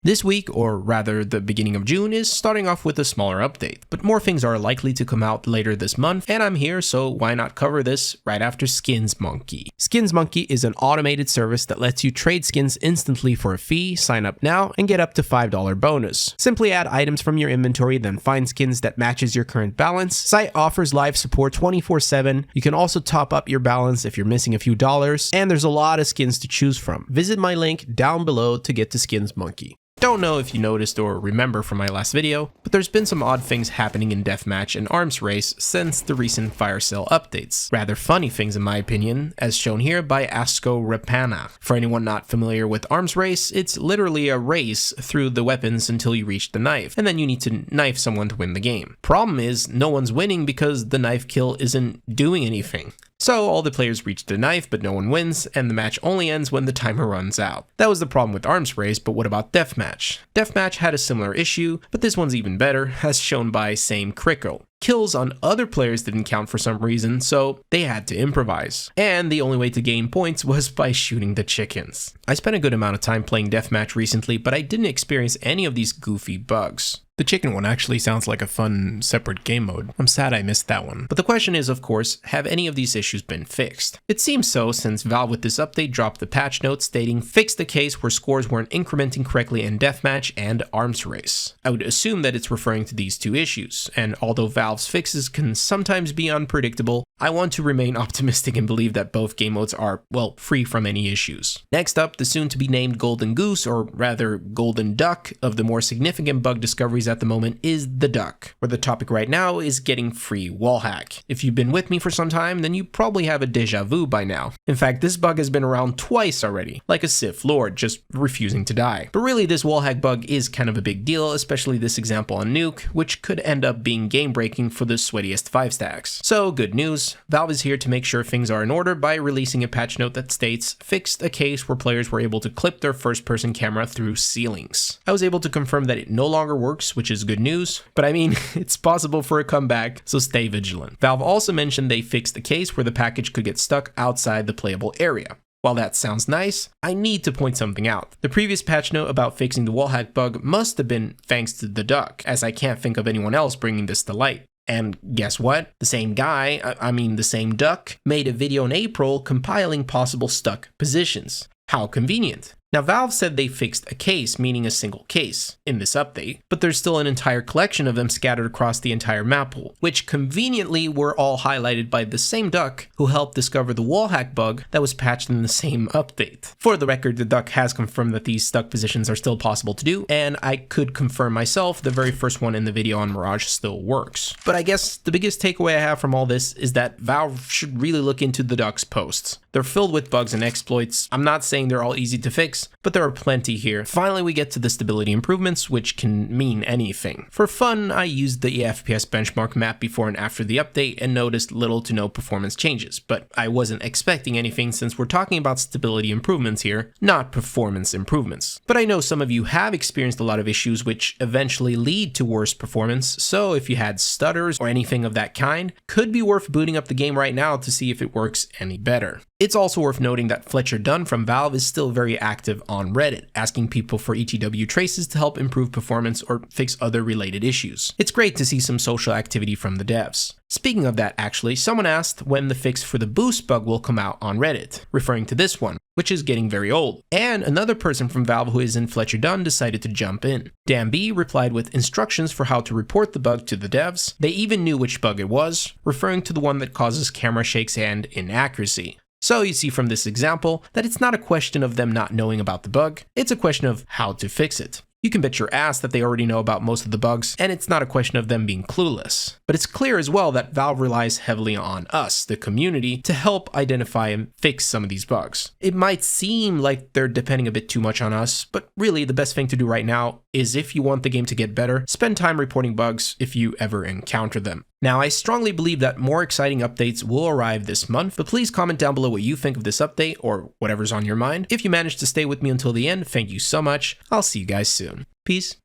This week, or rather the beginning of June, is starting off with a smaller update, but more things are likely to come out later this month, and I'm here, so why not cover this right after Skins Monkey. Skins Monkey is an automated service that lets you trade skins instantly for a fee, sign up now, and get up to $5 bonus. Simply add items from your inventory, then find skins that matches your current balance. Site offers live support 24/7. You can also top up your balance if you're missing a few dollars, and there's a lot of skins to choose from. Visit my link down below to get to Skins Monkey. Don't know if you noticed or remember from my last video, but there's been some odd things happening in Deathmatch and Arms Race since the recent fire sale updates. Rather funny things in my opinion, as shown here by Asko Rapana. For anyone not familiar with Arms Race, it's literally a race through the weapons until you reach the knife, and then you need to knife someone to win the game. Problem is, no one's winning because the knife kill isn't doing anything. So all the players reach the knife, but no one wins, and the match only ends when the timer runs out. That was the problem with Arms Race, but what about Deathmatch? Deathmatch had a similar issue, but this one's even better, as shown by Same Crickle. Kills on other players didn't count for some reason, so they had to improvise. And the only way to gain points was by shooting the chickens. I spent a good amount of time playing Deathmatch recently, but I didn't experience any of these goofy bugs. The chicken one actually sounds like a fun, separate game mode. I'm sad I missed that one. But the question is, of course, have any of these issues been fixed? It seems so, since Valve with this update dropped the patch note stating, fix the case where scores weren't incrementing correctly in Deathmatch and Arms Race. I would assume that it's referring to these two issues, and although Valve's fixes can sometimes be unpredictable, I want to remain optimistic and believe that both game modes are, well, free from any issues. Next up, the soon-to-be-named Golden Goose, or rather Golden Duck, of the more significant bug discoveries at the moment is the duck, where the topic right now is getting free wallhack. If you've been with me for some time, then you probably have a deja vu by now. In fact, this bug has been around twice already, like a Sith Lord, just refusing to die. But really, this wallhack bug is kind of a big deal, especially this example on Nuke, which could end up being game-breaking for the sweatiest 5 stacks. So, good news, Valve is here to make sure things are in order by releasing a patch note that states, fixed a case where players were able to clip their first-person camera through ceilings. I was able to confirm that it no longer works, which is good news, but I mean, it's possible for a comeback, so stay vigilant. Valve also mentioned they fixed the case where the package could get stuck outside the playable area. While that sounds nice, I need to point something out. The previous patch note about fixing the wallhack bug must have been thanks to the duck, as I can't think of anyone else bringing this to light. And guess what? The same guy, the same duck, made a video in April compiling possible stuck positions. How convenient. Now, Valve said they fixed a case, meaning a single case, in this update, but there's still an entire collection of them scattered across the entire map pool, which conveniently were all highlighted by the same duck who helped discover the wallhack bug that was patched in the same update. For the record, the duck has confirmed that these stuck positions are still possible to do, and I could confirm myself the very first one in the video on Mirage still works. But I guess the biggest takeaway I have from all this is that Valve should really look into the duck's posts. They're filled with bugs and exploits. I'm not saying they're all easy to fix, but there are plenty here. Finally, we get to the stability improvements, which can mean anything. For fun, I used the FPS benchmark map before and after the update and noticed little to no performance changes, but I wasn't expecting anything since we're talking about stability improvements here, not performance improvements. But I know some of you have experienced a lot of issues which eventually lead to worse performance, so if you had stutters or anything of that kind, could be worth booting up the game right now to see if it works any better. It's also worth noting that Fletcher Dunn from Valve is still very active on Reddit, asking people for ETW traces to help improve performance or fix other related issues. It's great to see some social activity from the devs. Speaking of that actually, someone asked when the fix for the boost bug will come out on Reddit, referring to this one, which is getting very old. And another person from Valve who is in Fletcher Dunn decided to jump in. Dan B replied with instructions for how to report the bug to the devs. They even knew which bug it was, referring to the one that causes camera shakes and inaccuracy. So you see from this example that it's not a question of them not knowing about the bug, it's a question of how to fix it. You can bet your ass that they already know about most of the bugs, and it's not a question of them being clueless. But it's clear as well that Valve relies heavily on us, the community, to help identify and fix some of these bugs. It might seem like they're depending a bit too much on us, but really the best thing to do right now is, if you want the game to get better, spend time reporting bugs if you ever encounter them. Now, I strongly believe that more exciting updates will arrive this month, but please comment down below what you think of this update or whatever's on your mind. If you managed to stay with me until the end, thank you so much. I'll see you guys soon. Peace.